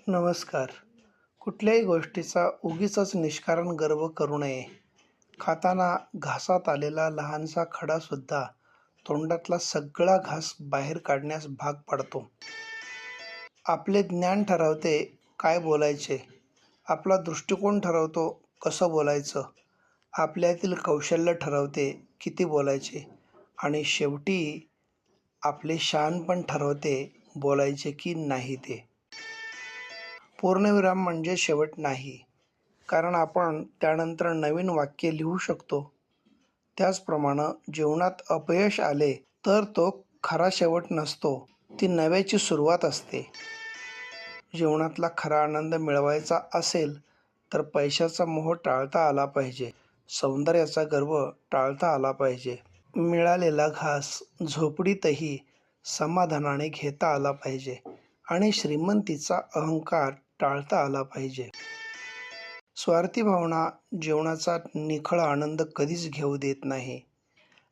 नमस्कार. कुठल्याही गोष्टीचा उगीचच निष्कारण गर्व करू नये. खाताना घासात आलेला लहानसा खडासुद्धा तोंडातला सगळा घास बाहेर काढण्यास भाग पाडतो. आपले ज्ञान ठरवते काय बोलायचे. आपला दृष्टिकोन ठरवतो कसं बोलायचं. आपल्यातील कौशल्य ठरवते किती बोलायचे आणि शेवटी आपले शहाणपण ठरवते बोलायचे की नाही ते. पूर्णविराम म्हणजे शेवट नाही, कारण आपण त्यानंतर नवीन वाक्य लिहू शकतो. त्याचप्रमाणे जीवनात अपयश आले तर तो खरा शेवट नसतो, ती नव्याची सुरुवात असते. जीवनातला खरा आनंद मिळवायचा असेल तर पैशाचा मोह टाळता आला पाहिजे, सौंदर्याचा गर्व टाळता आला पाहिजे, मिळालेला घास झोपडीतही समाधानाने घेता आला पाहिजे आणि श्रीमंतीचा अहंकार टाळता आला पाहिजे. स्वार्थी भावना जीवनाचा निखळ आनंद कधीच घेऊ देत नाही.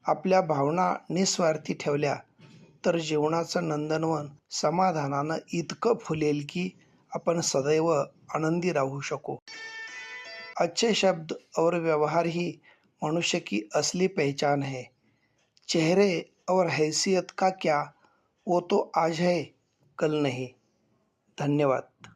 आपल्या भावना निस्वार्थी ठेवल्या तर जीवनाचं नंदनवन समाधानानं इतकं फुलेल की आपण सदैव आनंदी राहू शकू. अच्छे शब्द और व्यवहार ही मनुष्य की असली पहचान है. चेहरे और हैसियत का क्या, वो तो आज है कल नहीं. धन्यवाद.